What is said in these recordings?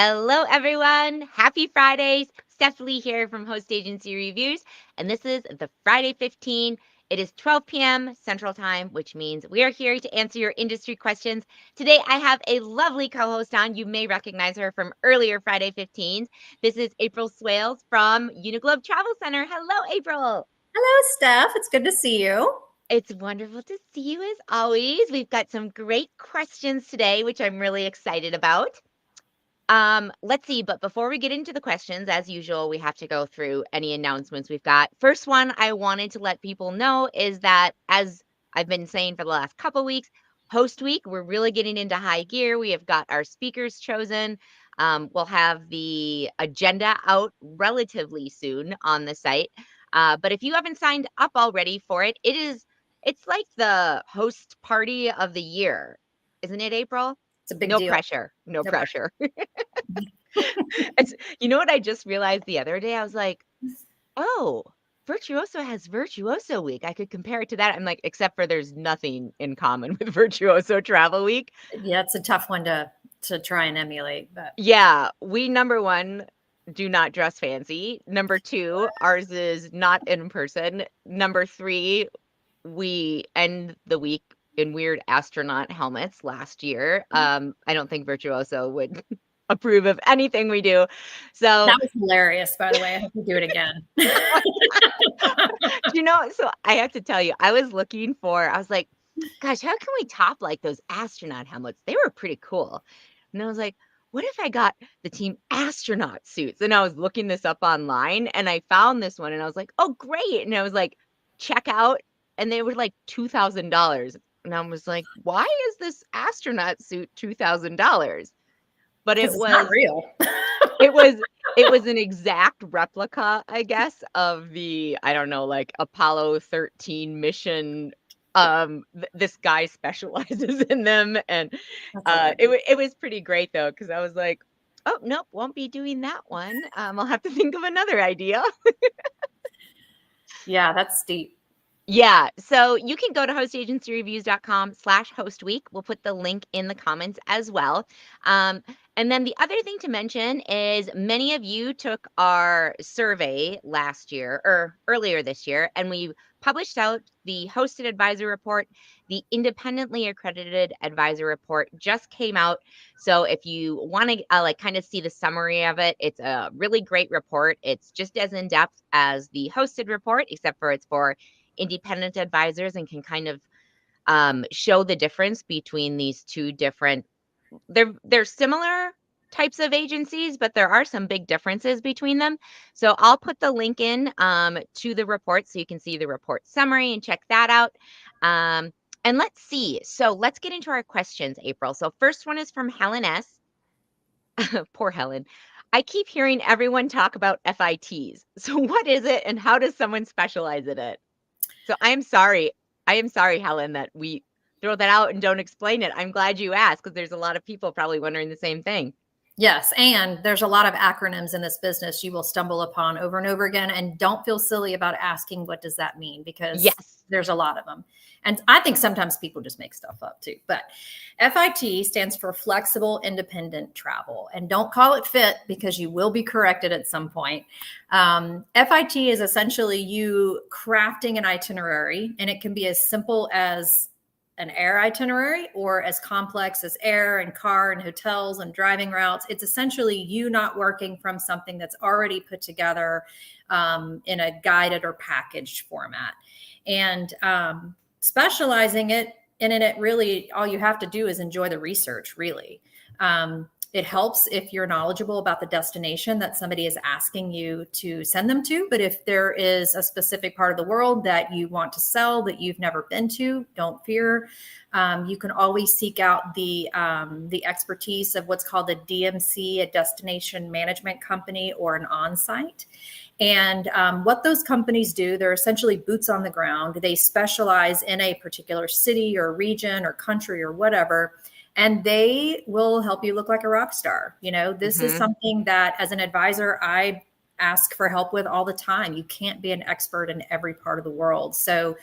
Hello, everyone. Happy Fridays. Steph here from Host Agency Reviews, and this is the Friday 15. It is 12 p.m. Central Time, which means we are here to answer your industry questions. Today, I have a lovely co-host on. You may recognize her from earlier Friday 15s. This is April Swales from Uniglobe Travel Center. Hello, April. Hello, Steph. It's good to see you. It's wonderful to see you as always. We've got some great questions today, which I'm really excited about. Let's see, but before we get into the questions, as usual, we have to go through any announcements we've got. First one I wanted to let people know is that, as I've been saying for the last couple weeks, Host Week, we're really getting into high gear. We have got our speakers chosen. We'll have the agenda out relatively soon on the site. But if you haven't signed up already for it, it's like the host party of the year. Isn't it, April? It's a big No deal. pressure. No pressure. You know what I just realized the other day? I was like, oh, Virtuoso has Virtuoso Week. I could compare it to that. I'm like, except for there's nothing in common with Virtuoso Travel Week. Yeah, it's a tough one to try and emulate. But yeah, we number one, do not dress fancy. Number two, ours is not in person. Number three, we end the week in weird astronaut helmets last year. I don't think Virtuoso would approve of anything we do. So that was hilarious, by the way. I hope you do it again. So I have to tell you, I was like, gosh, how can we top like those astronaut helmets? They were pretty cool. And I was like, what if I got the team astronaut suits? And I was looking this up online and I found this one and I was like, oh, great. And I was like, check out. And they were like $2,000. And I was like, why is this astronaut suit $2,000? But it was not real. it was an exact replica, I guess, of the, I don't know, like Apollo 13 mission. This guy specializes in them. And it was pretty great, though, because I was like, oh, nope, won't be doing that one. I'll have to think of another idea. Yeah, that's steep. Yeah, so you can go to hostagencyreviews.com/hostweek. We'll put the link in the comments as well. And then the other thing to mention is many of you took our survey last year or earlier this year, and we published out the hosted advisor report. The independently accredited advisor report just came out. So if you want to kind of see the summary of it, it's a really great report. It's just as in-depth as the hosted report, except for it's for independent advisors and can kind of show the difference between these two different, they're similar types of agencies, but there are some big differences between them. So I'll put the link in to the report so you can see the report summary and check that out. And let's see. So let's get into our questions, April. So first one is from Helen S. Poor Helen. I keep hearing everyone talk about FITs. So what is it and how does someone specialize in it? So I am sorry, Helen, that we throw that out and don't explain it. I'm glad you asked because there's a lot of people probably wondering the same thing. Yes, and there's a lot of acronyms in this business you will stumble upon over and over again. And don't feel silly about asking, what does that mean? Because there's a lot of them. And I think sometimes people just make stuff up too. But FIT stands for Flexible Independent Travel. And don't call it FIT because you will be corrected at some point. FIT is essentially you crafting an itinerary, and it can be as simple as an air itinerary or as complex as air and car and hotels and driving routes. It's essentially you not working from something that's already put together in a guided or packaged format. And specializing it in it, really, all you have to do is enjoy the research, really. It helps if you're knowledgeable about the destination that somebody is asking you to send them to. But if there is a specific part of the world that you want to sell that you've never been to, don't fear. You can always seek out the expertise of what's called a DMC, a destination management company, or an on-site. And what those companies do, they're essentially boots on the ground. They specialize in a particular city or region or country or whatever. And they will help you look like a rock star. You know, this is something that as an advisor, I ask for help with all the time. You can't be an expert in every part of the world. So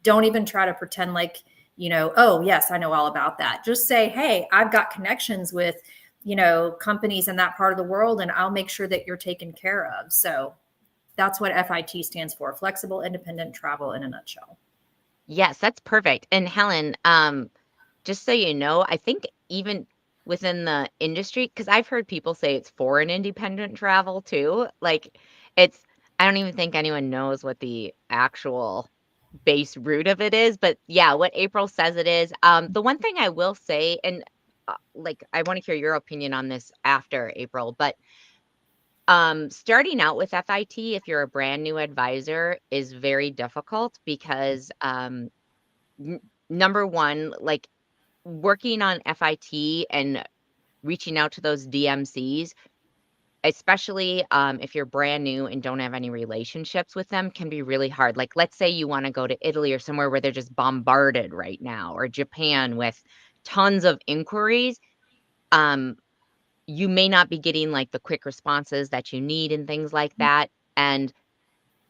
don't even try to pretend like, you know, oh, yes, I know all about that. Just say, hey, I've got connections with companies in that part of the world, and I'll make sure that you're taken care of. So that's what FIT stands for, flexible independent travel in a nutshell. Yes, that's perfect. And Helen, just so you know, I think even within the industry, because I've heard people say it's foreign independent travel too. Like it's, I don't even think anyone knows what the actual base root of it is, but yeah, what April says it is. The one thing I will say, and like I want to hear your opinion on this after April, but starting out with FIT, if you're a brand new advisor, is very difficult because number one, like working on FIT and reaching out to those DMCs, especially if you're brand new and don't have any relationships with them, can be really hard. Like, let's say you want to go to Italy or somewhere where they're just bombarded right now, or Japan with tons of inquiries. Um, you may not be getting like the quick responses that you need and things like that. And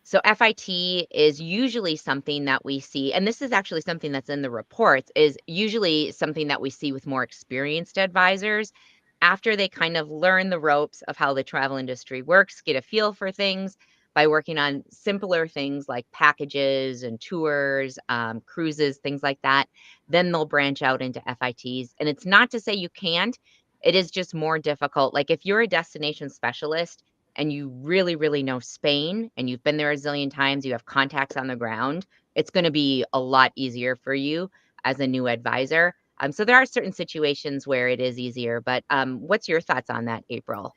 so FIT is usually something that we see, and this is actually something that's in the reports, is usually something that we see with more experienced advisors after they kind of learn the ropes of how the travel industry works, get a feel for things by working on simpler things like packages and tours, cruises, things like that. Then they'll branch out into FITs. And it's not to say you can't, it is just more difficult. Like if you're a destination specialist, and you really, really know Spain and you've been there a zillion times, you have contacts on the ground, it's going to be a lot easier for you as a new advisor. So there are certain situations where it is easier, but what's your thoughts on that, April?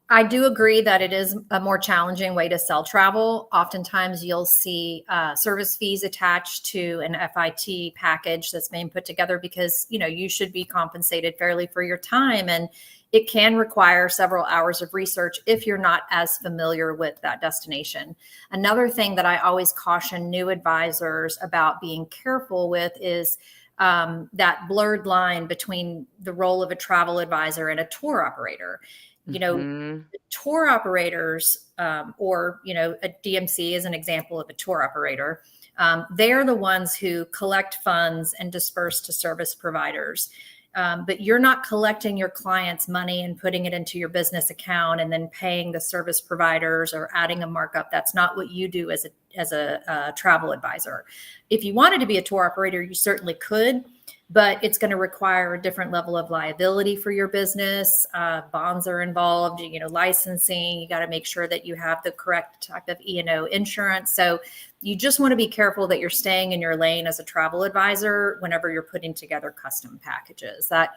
I do agree that it is a more challenging way to sell travel. Oftentimes, you'll see service fees attached to an FIT package that's being put together because you should be compensated fairly for your time, and it can require several hours of research if you're not as familiar with that destination. Another thing that I always caution new advisors about being careful with is that blurred line between the role of a travel advisor and a tour operator. Mm-hmm. Tour operators, or a DMC is an example of a tour operator. They're the ones who collect funds and disperse to service providers. But you're not collecting your clients' money and putting it into your business account and then paying the service providers or adding a markup. That's not what you do as a travel advisor. If you wanted to be a tour operator, you certainly could, but it's going to require a different level of liability for your business. Bonds are involved, licensing. You got to make sure that you have the correct type of E&O insurance. So you just want to be careful that you're staying in your lane as a travel advisor whenever you're putting together custom packages. That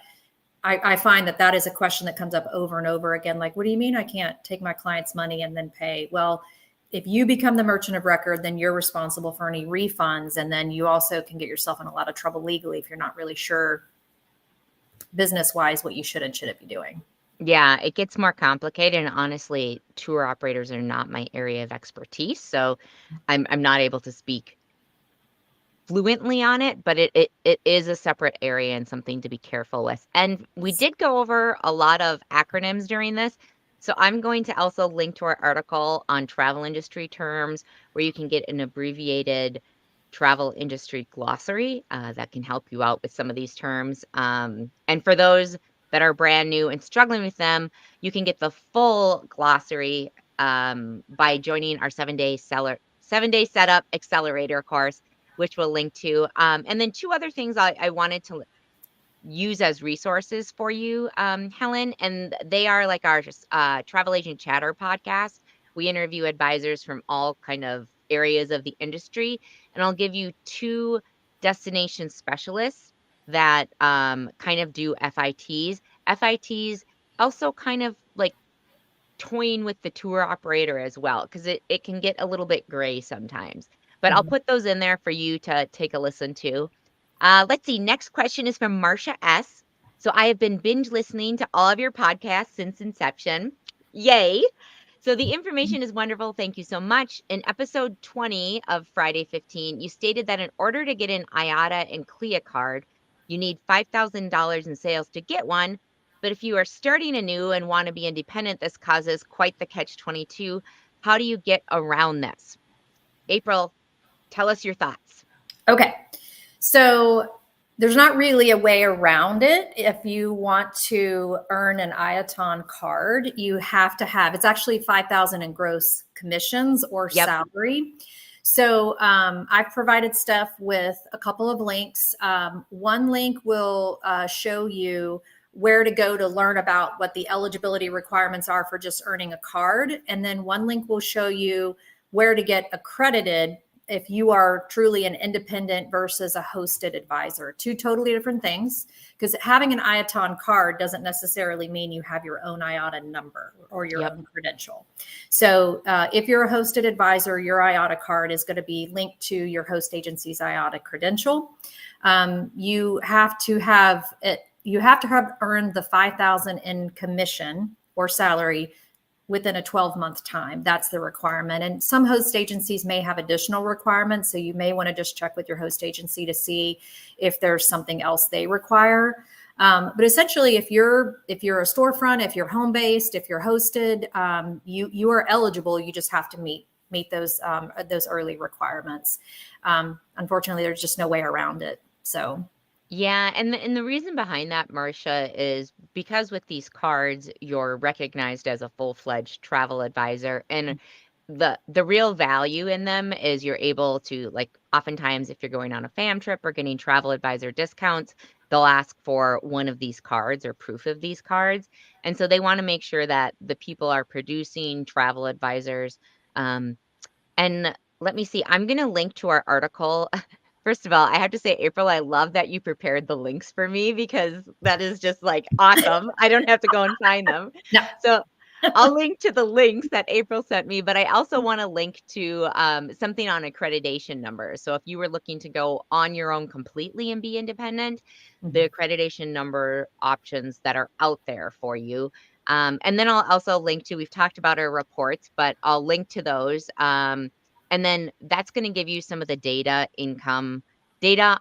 I find that is a question that comes up over and over again. Like, what do you mean I can't take my client's money and then pay? Well, if you become the merchant of record, then you're responsible for any refunds. And then you also can get yourself in a lot of trouble legally if you're not really sure business-wise what you should and shouldn't be doing. Yeah, it gets more complicated. And honestly, tour operators are not my area of expertise. So I'm not able to speak fluently on it, but it is a separate area and something to be careful with. And we did go over a lot of acronyms during this. So I'm going to also link to our article on travel industry terms where you can get an abbreviated travel industry glossary that can help you out with some of these terms. And for those that are brand new and struggling with them, you can get the full glossary by joining our 7-day setup accelerator course, which we'll link to. And then two other things I wanted to use as resources for you, Helen, and they are like our Travel Agent Chatter podcast. We interview advisors from all kind of areas of the industry, and I'll give you two destination specialists that kind of do FITs. FITs also kind of like toying with the tour operator as well, because it can get a little bit gray sometimes. But I'll put those in there for you to take a listen to. Let's see. Next question is from Marsha S. So I have been binge listening to all of your podcasts since inception. Yay. So the information is wonderful. Thank you so much. In episode 20 of Friday 15, you stated that in order to get an IATA and CLIA card, you need $5,000 in sales to get one. But if you are starting anew and want to be independent, this causes quite the catch-22. How do you get around this? April, tell us your thoughts. Okay. So There's not really a way around it. If you want to earn an IATA card, you have to have, it's actually 5,000 in gross commissions or Yep. salary. So I've provided Steph with a couple of links. One link will show you where to go to learn about what the eligibility requirements are for just earning a card. And then one link will show you where to get accredited if you are truly an independent versus a hosted advisor. Two totally different things, because having an IATA card doesn't necessarily mean you have your own IATA number or your Yep. own credential. So if you're a hosted advisor, your IATA card is going to be linked to your host agency's IATA credential. You have to have earned the 5,000 in commission or salary within a 12-month time. That's the requirement. And some host agencies may have additional requirements. So you may want to just check with your host agency to see if there's something else they require. But essentially, if you're a storefront, if you're home-based, if you're hosted, you are eligible. You just have to meet those early requirements. Unfortunately, there's just no way around it. So. Yeah, and the reason behind that, Marcia, is because with these cards, you're recognized as a full-fledged travel advisor, and the real value in them is you're able to, like, oftentimes if you're going on a fam trip or getting travel advisor discounts, they'll ask for one of these cards or proof of these cards, and so they want to make sure that the people are producing travel advisors. And let me see, I'm going to link to our article. First of all, I have to say, April, I love that you prepared the links for me because that is just like awesome. I don't have to go and find them. No. So I'll link to the links that April sent me, but I also want to link to something on accreditation numbers. So if you were looking to go on your own completely and be independent, the accreditation number options that are out there for you. And then I'll also link to, we've talked about our reports, but I'll link to those. And then that's going to give you some of the data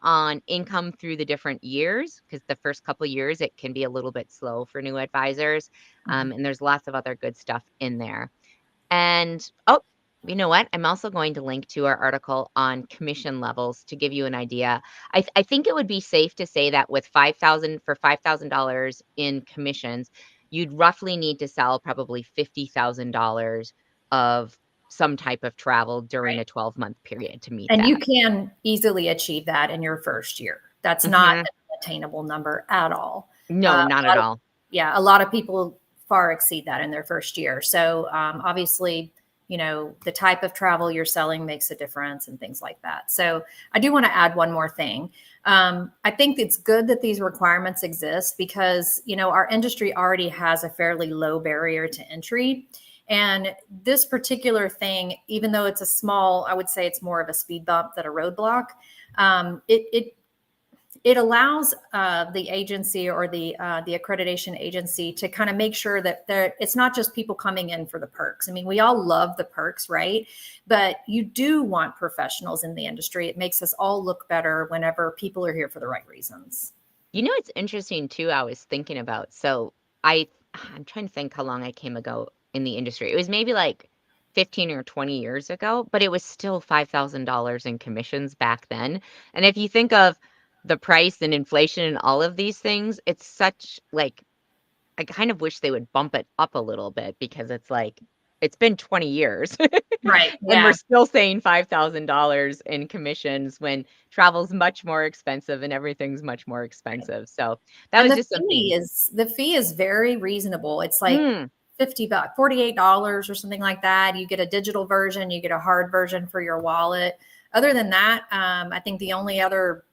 on income through the different years, because the first couple years it can be a little bit slow for new advisors. And there's lots of other good stuff in there. And you know what? I'm also going to link to our article on commission levels to give you an idea. I think it would be safe to say that with $5,000 in commissions, you'd roughly need to sell probably $50,000 of some type of travel during a 12-month period to meet And that. you can easily achieve that in your first year. That's not an attainable number at all. No, not at all. A lot of people far exceed that in their first year. So obviously, the type of travel you're selling makes a difference and things like that. So I do want to add one more thing. I think it's good that these requirements exist because, our industry already has a fairly low barrier to entry. And this particular thing, even though it's a small, I would say it's more of a speed bump than a roadblock. It allows the agency or the accreditation agency to kind of make sure that it's not just people coming in for the perks. I mean, we all love the perks, right? But you do want professionals in the industry. It makes us all look better whenever people are here for the right reasons. It's interesting too, I was thinking about. So I'm trying to think how long I came ago in the industry. It was maybe like 15 or 20 years ago, but it was still $5,000 in commissions back then. And if you think of the price and inflation and all of these things, it's such like, I kind of wish they would bump it up a little bit because it's like, it's been 20 years. Right. And we're Yeah. still saying $5,000 in commissions when travel's much more expensive and everything's much more expensive. So that And was the just something. fee is very reasonable. It's like $50, $48 or something like that. You get a digital version, you get a hard version for your wallet. Other than that, I think the only other,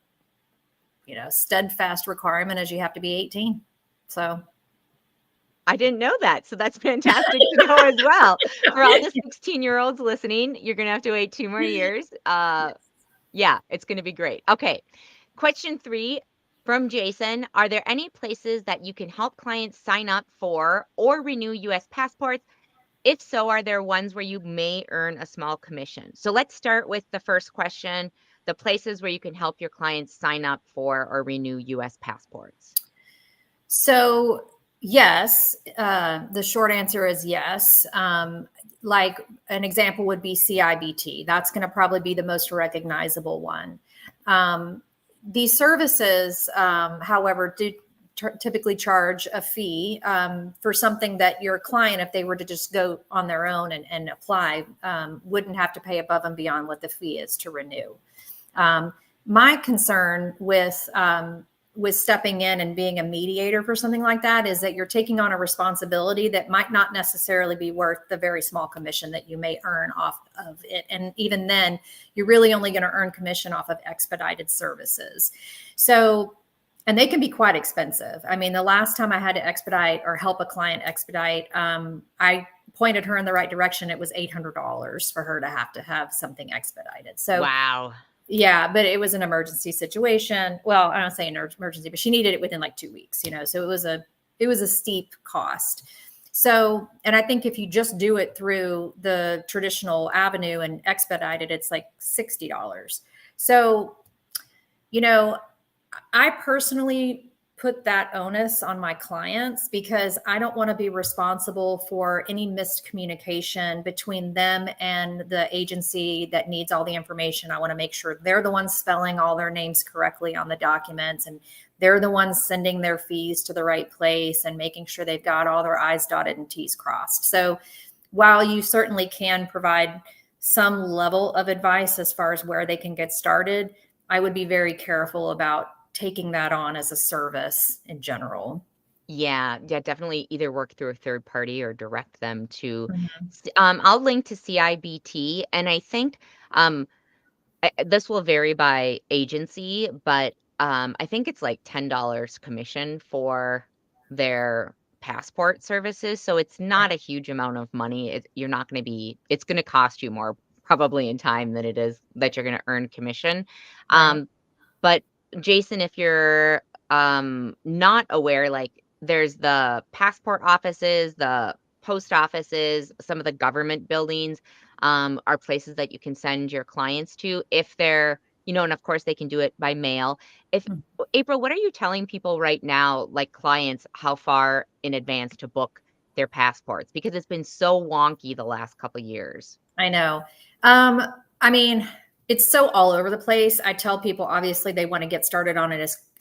steadfast requirement is you have to be 18. So I didn't know that. So that's fantastic to know as well. For all the 16-year-olds listening, you're going to have to wait 2 more years. Yeah, it's going to be great. Okay. Question 3 from Jason. Are there any places that you can help clients sign up for or renew U.S. passports? If so, are there ones where you may earn a small commission? So let's start with the first question, the places where you can help your clients sign up for or renew U.S. passports. So yes, the short answer is yes. Like an example would be CIBT. That's going to probably be the most recognizable one. these services, however, do typically charge a fee for something that your client, if they were to just go on their own and apply, wouldn't have to pay above and beyond what the fee is to renew. My concern with stepping in and being a mediator for something like that is that you're taking on a responsibility that might not necessarily be worth the very small commission that you may earn off of it. And even then, you're really only going to earn commission off of expedited services. So, and they can be quite expensive. I mean, the last time I had to expedite or help a client expedite, I pointed her in the right direction. It was $800 for her to have something expedited. So, wow. Yeah, but it was an emergency situation. Well, I don't say an emergency, but she needed it within like 2 weeks, so it was a steep cost. So, and I think if you just do it through the traditional avenue and expedite it, it's like $60. So, I personally put that onus on my clients because I don't want to be responsible for any miscommunication between them and the agency that needs all the information. I want to make sure they're the ones spelling all their names correctly on the documents, and they're the ones sending their fees to the right place and making sure they've got all their I's dotted and T's crossed. So while you certainly can provide some level of advice as far as where they can get started, I would be very careful about taking that on as a service in general. Yeah, definitely either work through a third party or direct them to, Mhm. I'll link to CIBT, and I think, this will vary by agency, but, I think it's like $10 commission for their passport services, so it's not a huge amount of money. It's gonna cost you more probably in time than it is that you're gonna earn commission. Right. But Jason, if you're not aware, like there's the passport offices, the post offices, some of the government buildings are places that you can send your clients to if they're, and of course they can do it by mail. If Mm. April, what are you telling people right now, like clients, how far in advance to book their passports? Because it's been so wonky the last couple years. I know. I mean, it's so all over the place. I tell people, obviously, they want to get started on it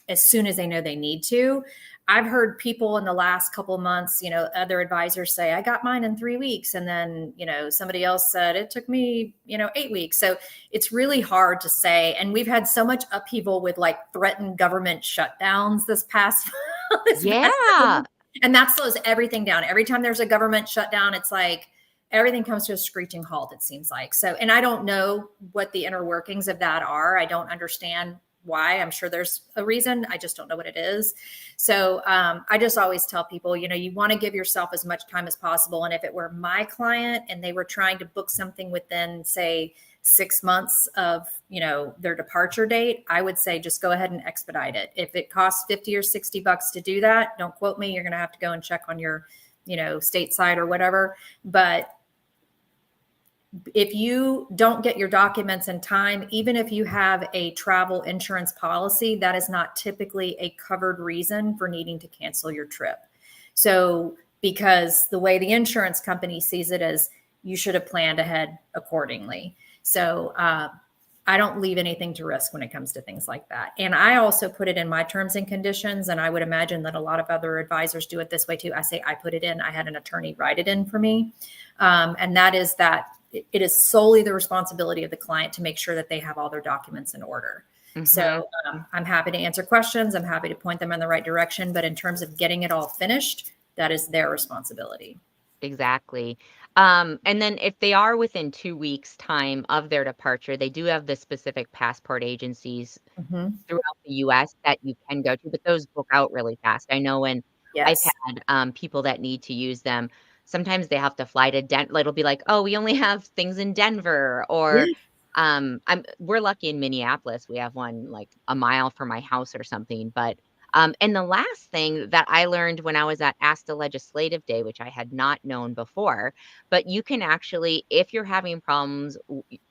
as soon as they know they need to. I've heard people in the last couple of months, other advisors say, I got mine in 3 weeks. And then, somebody else said it took me, 8 weeks. So it's really hard to say. And we've had so much upheaval with like threatened government shutdowns this past, this past Yeah. and that slows everything down. Every time there's a government shutdown, it's like, everything comes to a screeching halt, it seems like. So, and I don't know what the inner workings of that are. I don't understand why. I'm sure there's a reason. I just don't know what it is. So I just always tell people, you want to give yourself as much time as possible. And if it were my client and they were trying to book something within, say, 6 months of, their departure date, I would say just go ahead and expedite it. If it costs $50 or $60 to do that, don't quote me. You're going to have to go and check on your, stateside or whatever. But if you don't get your documents in time, even if you have a travel insurance policy, that is not typically a covered reason for needing to cancel your trip. So, because the way the insurance company sees it is you should have planned ahead accordingly. So, I don't leave anything to risk when it comes to things like that. And I also put it in my terms and conditions. And I would imagine that a lot of other advisors do it this way too. I say I put it in. I had an attorney write it in for me. And that is that it is solely the responsibility of the client to make sure that they have all their documents in order. Mm-hmm. So I'm happy to answer questions. I'm happy to point them in the right direction. But in terms of getting it all finished, that is their responsibility. Exactly. And then if they are within 2 weeks time of their departure, they do have the specific passport agencies Mm-hmm. throughout the US that you can go to, but those book out really fast. I know when I've Yes. had people that need to use them, sometimes they have to fly to it'll be like, oh, we only have things in Denver, or Yeah. we're lucky in Minneapolis. We have one like a mile from my house or something. But and the last thing that I learned when I was at ASTA Legislative Day, which I had not known before, but you can actually, if you're having problems,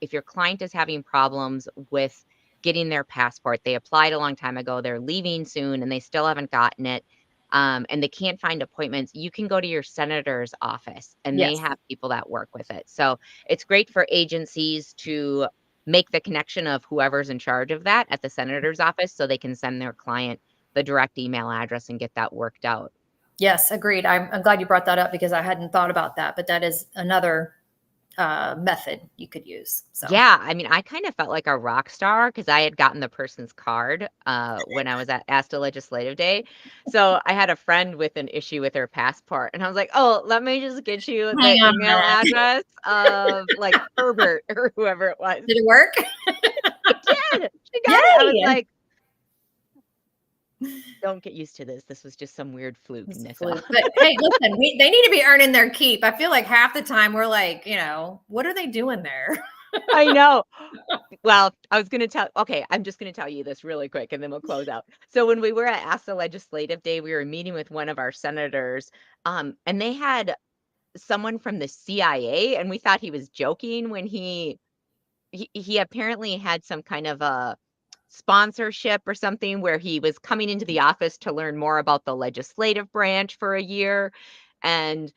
if your client is having problems with getting their passport, they applied a long time ago, they're leaving soon, and they still haven't gotten it, and they can't find appointments, you can go to your senator's office, and they Yes. have people that work with it. So it's great for agencies to make the connection of whoever's in charge of that at the senator's office so they can send their client the direct email address and get that worked out. Yes, agreed. I'm glad you brought that up because I hadn't thought about that, but that is another method you could use. So Yeah, I mean, I kind of felt like a rock star because I had gotten the person's card when I was at ASTA Legislative Day. So I had a friend with an issue with her passport, and I was like, "Oh, let me just get you hang the on a email minute. address of like Herbert or whoever it was." Did it work? It did. She got it. I was Yay! like, "Don't get used to this. This was just some weird fluke, It's a Nissa." fluke. But hey, listen, they need to be earning their keep. I feel like half the time we're like, what are they doing there? I know. Well, I'm just gonna tell you this really quick and then we'll close out. So when we were at ASTA Legislative Day, we were meeting with one of our senators, and they had someone from the CIA, and we thought he was joking when he apparently had some kind of a sponsorship or something where he was coming into the office to learn more about the legislative branch for a year. And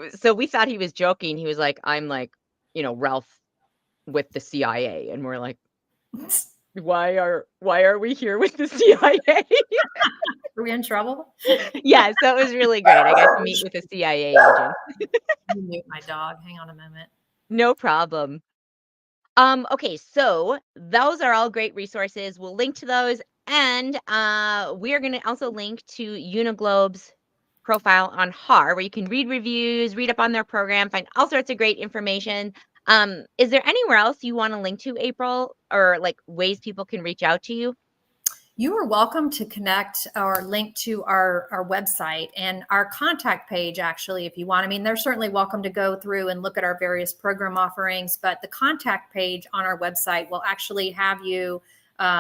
so we thought he was joking. He was like, I'm like, Ralph with the CIA. And we're like, why are we here with the CIA? Are we in trouble? Yeah, so it was really great. I got to meet with a CIA agent. You mute my dog. Hang on a moment. No problem. Okay, so those are all great resources. We'll link to those, and we are going to also link to Uniglobe's profile on Har, where you can read reviews, read up on their program, find all sorts of great information. Is there anywhere else you want to link to, April, or like ways people can reach out to you? You are welcome to connect or link to our website and our contact page, actually, if you want. I mean, they're certainly welcome to go through and look at our various program offerings, but the contact page on our website will actually have you,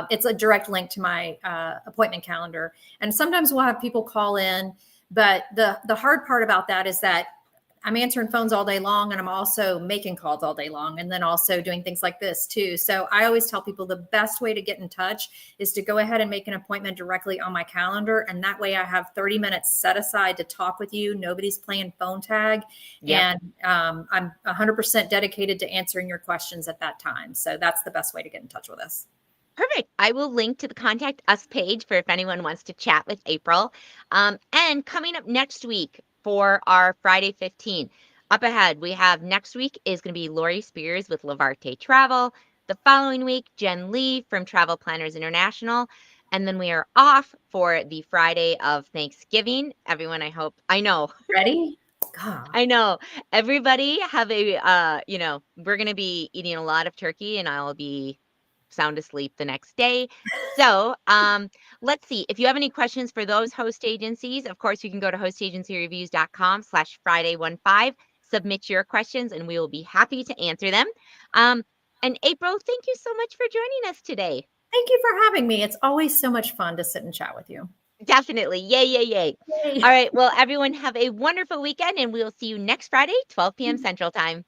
it's a direct link to my appointment calendar. And sometimes we'll have people call in, but the hard part about that is that I'm answering phones all day long and I'm also making calls all day long and then also doing things like this too. So I always tell people the best way to get in touch is to go ahead and make an appointment directly on my calendar. And that way I have 30 minutes set aside to talk with you. Nobody's playing phone tag. Yep. And I'm 100% dedicated to answering your questions at that time. So that's the best way to get in touch with us. Perfect. I will link to the Contact Us page for if anyone wants to chat with April. And coming up next week for our Friday 15, up ahead, we have next week is going to be Lori Spears with Levarte Travel. The following week, Jen Lee from Travel Planners International. And then we are off for the Friday of Thanksgiving. Everyone, I know. Ready? God. I know. Everybody have we're going to be eating a lot of turkey and I'll be sound asleep the next day. So let's see. If you have any questions for those host agencies, of course, you can go to hostagencyreviews.com/Friday15, submit your questions, and we will be happy to answer them. And April, thank you so much for joining us today. Thank you for having me. It's always so much fun to sit and chat with you. Definitely. Yay, yay, yay. All right. Well, everyone have a wonderful weekend, and we will see you next Friday, 12 p.m. Central Time.